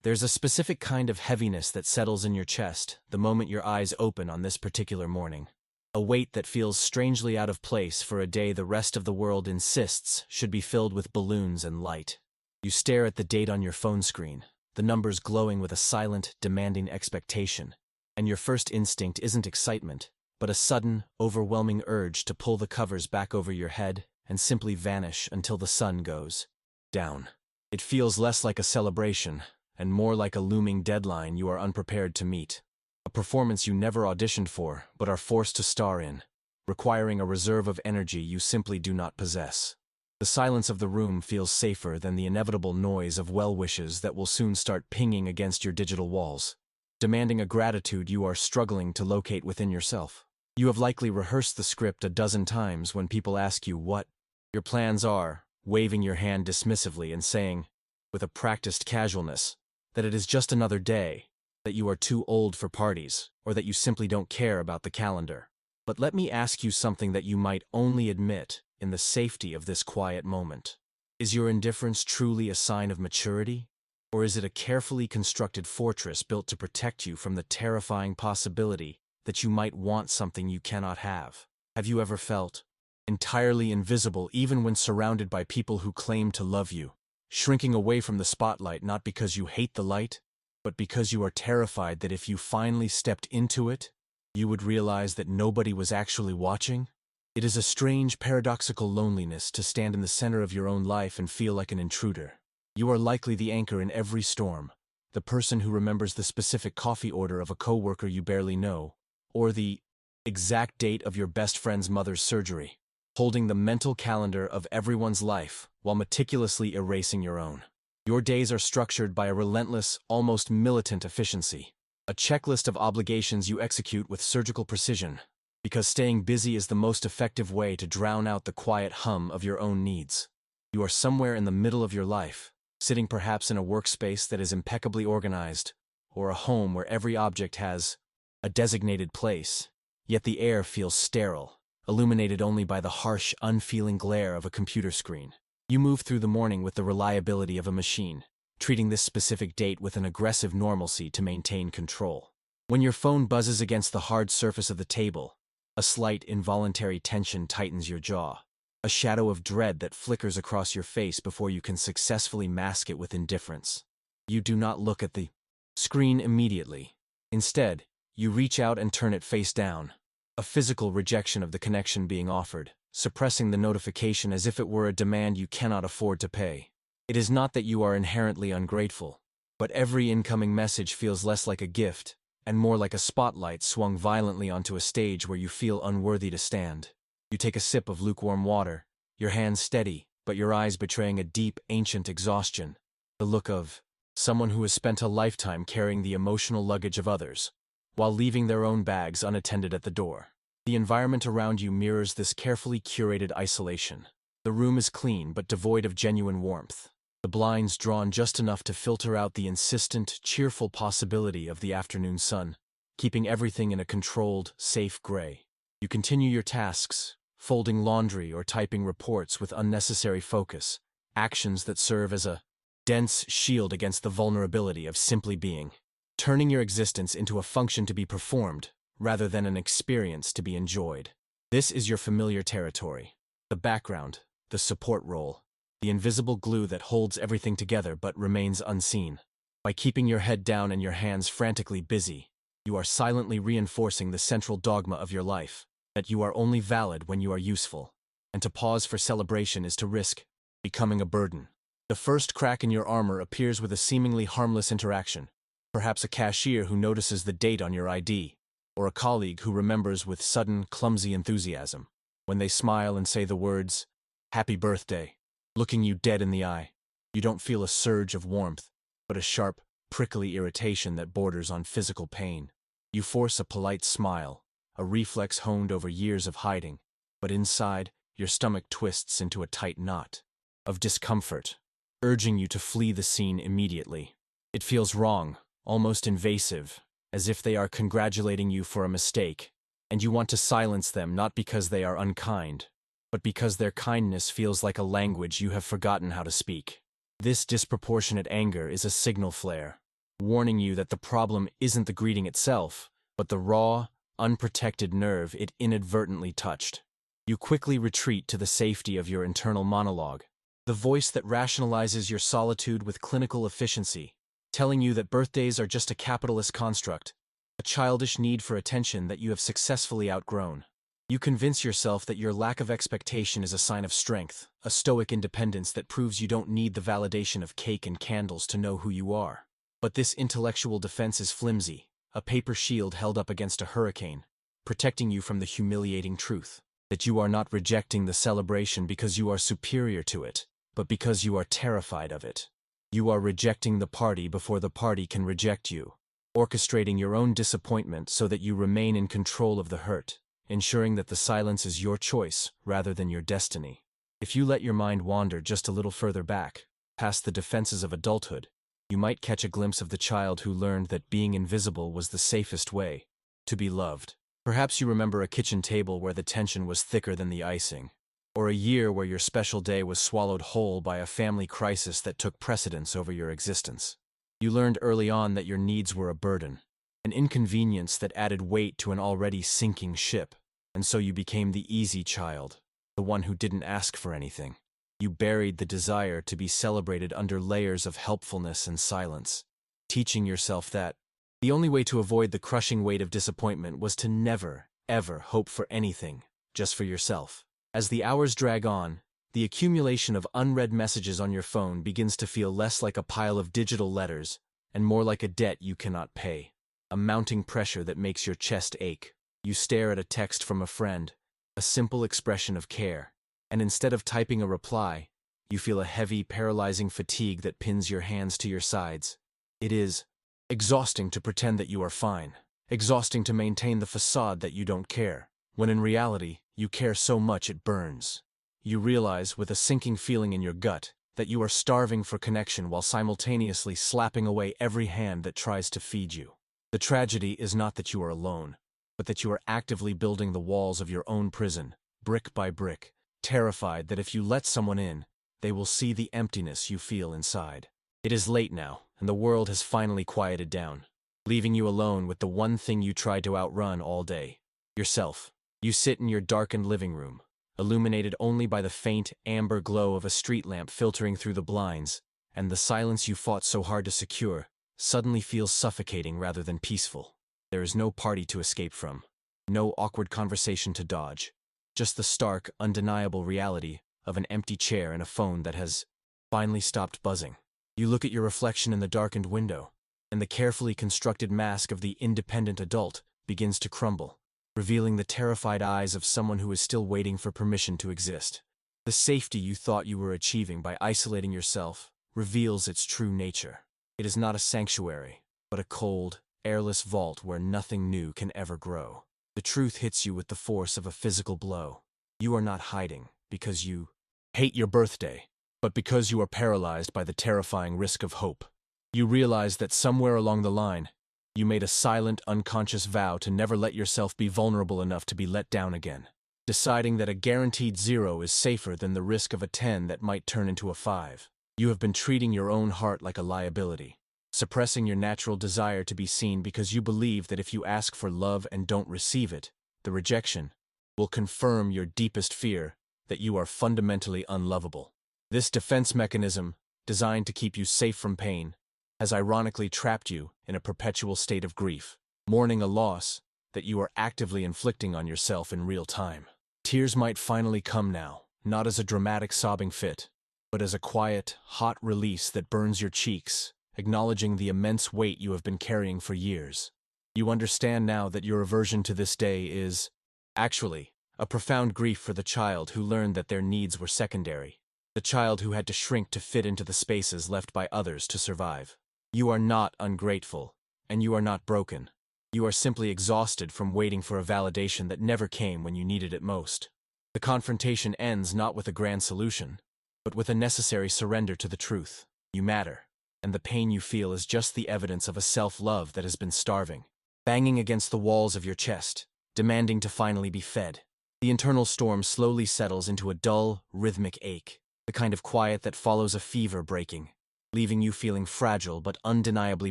There's a specific kind of heaviness that settles in your chest the moment your eyes open on this particular morning. A weight that feels strangely out of place for a day the rest of the world insists should be filled with balloons and light. You stare at the date on your phone screen, the numbers glowing with a silent, demanding expectation, and your first instinct isn't excitement, but a sudden, overwhelming urge to pull the covers back over your head and simply vanish until the sun goes down. It feels less like a celebration and more like a looming deadline you are unprepared to meet. A performance you never auditioned for but are forced to star in, requiring a reserve of energy you simply do not possess. The silence of the room feels safer than the inevitable noise of well-wishes that will soon start pinging against your digital walls, demanding a gratitude you are struggling to locate within yourself. You have likely rehearsed the script a dozen times when people ask you what your plans are, waving your hand dismissively and saying, with a practiced casualness, that it is just another day, that you are too old for parties, or that you simply don't care about the calendar. But let me ask you something that you might only admit in the safety of this quiet moment. Is your indifference truly a sign of maturity? Or is it a carefully constructed fortress built to protect you from the terrifying possibility that you might want something you cannot have? Have you ever felt entirely invisible even when surrounded by people who claim to love you, shrinking away from the spotlight not because you hate the light, but because you are terrified that if you finally stepped into it, you would realize that nobody was actually watching? It is a strange, paradoxical loneliness to stand in the center of your own life and feel like an intruder. You are likely the anchor in every storm, the person who remembers the specific coffee order of a coworker you barely know, or the exact date of your best friend's mother's surgery, holding the mental calendar of everyone's life while meticulously erasing your own. Your days are structured by a relentless, almost militant efficiency, a checklist of obligations you execute with surgical precision, because staying busy is the most effective way to drown out the quiet hum of your own needs. You are somewhere in the middle of your life, sitting perhaps in a workspace that is impeccably organized, or a home where every object has a designated place, yet the air feels sterile, illuminated only by the harsh, unfeeling glare of a computer screen. You move through the morning with the reliability of a machine, treating this specific date with an aggressive normalcy to maintain control. When your phone buzzes against the hard surface of the table, a slight involuntary tension tightens your jaw, a shadow of dread that flickers across your face before you can successfully mask it with indifference. You do not look at the screen immediately. Instead, you reach out and turn it face down, a physical rejection of the connection being offered, suppressing the notification as if it were a demand you cannot afford to pay. It is not that you are inherently ungrateful, but every incoming message feels less like a gift and more like a spotlight swung violently onto a stage where you feel unworthy to stand. You take a sip of lukewarm water, your hands steady, but your eyes betraying a deep, ancient exhaustion, the look of someone who has spent a lifetime carrying the emotional luggage of others, while leaving their own bags unattended at the door. The environment around you mirrors this carefully curated isolation. The room is clean but devoid of genuine warmth, the blinds drawn just enough to filter out the insistent, cheerful possibility of the afternoon sun, keeping everything in a controlled, safe gray. You continue your tasks, folding laundry or typing reports with unnecessary focus, actions that serve as a dense shield against the vulnerability of simply being, turning your existence into a function to be performed rather than an experience to be enjoyed. This is your familiar territory, the background, the support role, the invisible glue that holds everything together but remains unseen. By keeping your head down and your hands frantically busy, you are silently reinforcing the central dogma of your life, that you are only valid when you are useful, and to pause for celebration is to risk becoming a burden. The first crack in your armor appears with a seemingly harmless interaction, perhaps a cashier who notices the date on your ID, or a colleague who remembers with sudden, clumsy enthusiasm. When they smile and say the words, "Happy birthday," looking you dead in the eye, you don't feel a surge of warmth, but a sharp, prickly irritation that borders on physical pain. You force a polite smile, a reflex honed over years of hiding, but inside, your stomach twists into a tight knot of discomfort, urging you to flee the scene immediately. It feels wrong, almost invasive, as if they are congratulating you for a mistake, and you want to silence them not because they are unkind, but because their kindness feels like a language you have forgotten how to speak. This disproportionate anger is a signal flare, warning you that the problem isn't the greeting itself, but the raw, unprotected nerve it inadvertently touched. You quickly retreat to the safety of your internal monologue, the voice that rationalizes your solitude with clinical efficiency, telling you that birthdays are just a capitalist construct, a childish need for attention that you have successfully outgrown. You convince yourself that your lack of expectation is a sign of strength, a stoic independence that proves you don't need the validation of cake and candles to know who you are. But this intellectual defense is flimsy, a paper shield held up against a hurricane, protecting you from the humiliating truth that you are not rejecting the celebration because you are superior to it, but because you are terrified of it. You are rejecting the party before the party can reject you, orchestrating your own disappointment so that you remain in control of the hurt, ensuring that the silence is your choice rather than your destiny. If you let your mind wander just a little further back, past the defenses of adulthood, you might catch a glimpse of the child who learned that being invisible was the safest way to be loved. Perhaps you remember a kitchen table where the tension was thicker than the icing, or a year where your special day was swallowed whole by a family crisis that took precedence over your existence. You learned early on that your needs were a burden, an inconvenience that added weight to an already sinking ship, and so you became the easy child, the one who didn't ask for anything. You buried the desire to be celebrated under layers of helpfulness and silence, teaching yourself that the only way to avoid the crushing weight of disappointment was to never, ever hope for anything, just for yourself. As the hours drag on, the accumulation of unread messages on your phone begins to feel less like a pile of digital letters and more like a debt you cannot pay, a mounting pressure that makes your chest ache. You stare at a text from a friend, a simple expression of care, and instead of typing a reply, you feel a heavy, paralyzing fatigue that pins your hands to your sides. It is exhausting to pretend that you are fine, exhausting to maintain the facade that you don't care, when in reality, you care so much it burns. You realize, with a sinking feeling in your gut, that you are starving for connection while simultaneously slapping away every hand that tries to feed you. The tragedy is not that you are alone, but that you are actively building the walls of your own prison, brick by brick, terrified that if you let someone in, they will see the emptiness you feel inside. It is late now, and the world has finally quieted down, leaving you alone with the one thing you tried to outrun all day: yourself. You sit in your darkened living room, illuminated only by the faint, amber glow of a street lamp filtering through the blinds, and the silence you fought so hard to secure suddenly feels suffocating rather than peaceful. There is no party to escape from, no awkward conversation to dodge, just the stark, undeniable reality of an empty chair and a phone that has finally stopped buzzing. You look at your reflection in the darkened window, and the carefully constructed mask of the independent adult begins to crumble, revealing the terrified eyes of someone who is still waiting for permission to exist. The safety you thought you were achieving by isolating yourself reveals its true nature. It is not a sanctuary, but a cold, airless vault where nothing new can ever grow. The truth hits you with the force of a physical blow. You are not hiding because you hate your birthday, but because you are paralyzed by the terrifying risk of hope. You realize that somewhere along the line, you made a silent, unconscious vow to never let yourself be vulnerable enough to be let down again, deciding that a guaranteed 0 is safer than the risk of a 10 that might turn into a 5. You have been treating your own heart like a liability, suppressing your natural desire to be seen because you believe that if you ask for love and don't receive it, the rejection will confirm your deepest fear that you are fundamentally unlovable. This defense mechanism, designed to keep you safe from pain, has ironically trapped you in a perpetual state of grief, mourning a loss that you are actively inflicting on yourself in real time. Tears might finally come now, not as a dramatic sobbing fit, but as a quiet, hot release that burns your cheeks, acknowledging the immense weight you have been carrying for years. You understand now that your aversion to this day is, actually, a profound grief for the child who learned that their needs were secondary, the child who had to shrink to fit into the spaces left by others to survive. You are not ungrateful, and you are not broken. You are simply exhausted from waiting for a validation that never came when you needed it most. The confrontation ends not with a grand solution, but with a necessary surrender to the truth. You matter, and the pain you feel is just the evidence of a self-love that has been starving, banging against the walls of your chest, demanding to finally be fed. The internal storm slowly settles into a dull, rhythmic ache, the kind of quiet that follows a fever breaking. leaving you feeling fragile but undeniably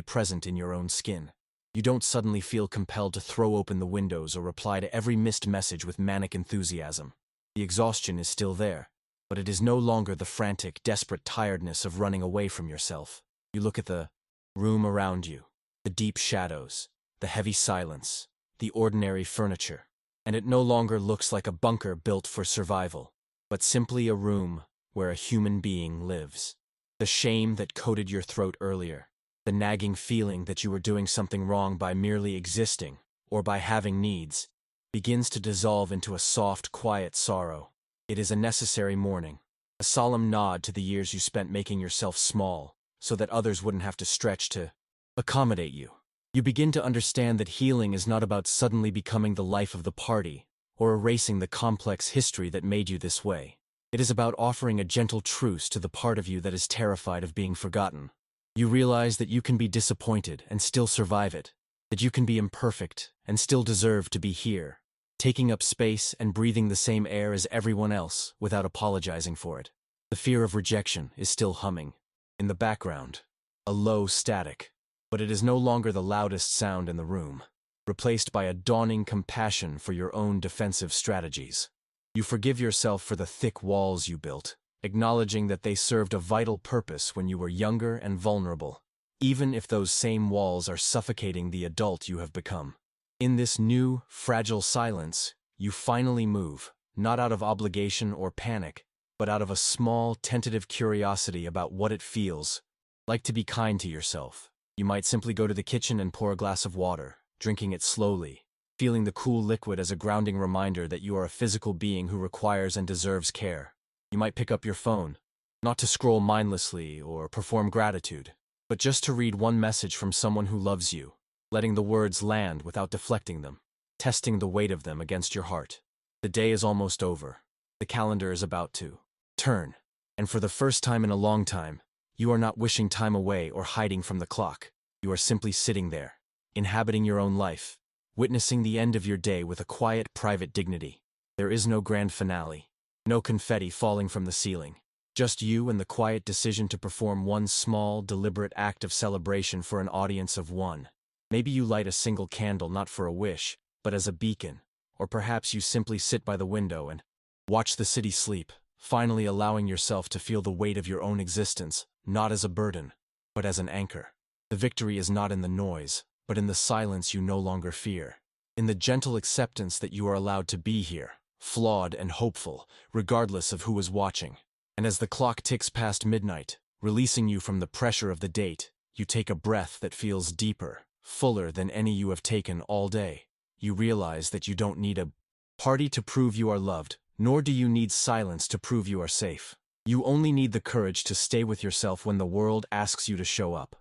present in your own skin. You don't suddenly feel compelled to throw open the windows or reply to every missed message with manic enthusiasm. The exhaustion is still there, but it is no longer the frantic, desperate tiredness of running away from yourself. You look at the room around you, the deep shadows, the heavy silence, the ordinary furniture, and it no longer looks like a bunker built for survival, but simply a room where a human being lives. The shame that coated your throat earlier, the nagging feeling that you were doing something wrong by merely existing, or by having needs, begins to dissolve into a soft, quiet sorrow. It is a necessary mourning, a solemn nod to the years you spent making yourself small, so that others wouldn't have to stretch to accommodate you. You begin to understand that healing is not about suddenly becoming the life of the party, or erasing the complex history that made you this way. It is about offering a gentle truce to the part of you that is terrified of being forgotten. You realize that you can be disappointed and still survive it, that you can be imperfect and still deserve to be here, taking up space and breathing the same air as everyone else without apologizing for it. The fear of rejection is still humming in the background, a low static, but it is no longer the loudest sound in the room, replaced by a dawning compassion for your own defensive strategies. You forgive yourself for the thick walls you built, acknowledging that they served a vital purpose when you were younger and vulnerable, even if those same walls are suffocating the adult you have become. In this new, fragile silence, you finally move, not out of obligation or panic, but out of a small, tentative curiosity about what it feels like to be kind to yourself. You might simply go to the kitchen and pour a glass of water, drinking it slowly, feeling the cool liquid as a grounding reminder that you are a physical being who requires and deserves care. You might pick up your phone, not to scroll mindlessly or perform gratitude, but just to read one message from someone who loves you, letting the words land without deflecting them, testing the weight of them against your heart. The day is almost over. The calendar is about to turn, and for the first time in a long time, you are not wishing time away or hiding from the clock. You are simply sitting there, inhabiting your own life, witnessing the end of your day with a quiet, private dignity. There is no grand finale, no confetti falling from the ceiling, just you and the quiet decision to perform one small, deliberate act of celebration for an audience of one. Maybe you light a single candle not for a wish, but as a beacon, or perhaps you simply sit by the window and watch the city sleep, finally allowing yourself to feel the weight of your own existence, not as a burden, but as an anchor. The victory is not in the noise, but in the silence you no longer fear, in the gentle acceptance that you are allowed to be here, flawed and hopeful, regardless of who is watching. And as the clock ticks past midnight, releasing you from the pressure of the date, you take a breath that feels deeper, fuller than any you have taken all day. You realize that you don't need a party to prove you are loved, nor do you need silence to prove you are safe. You only need the courage to stay with yourself when the world asks you to show up.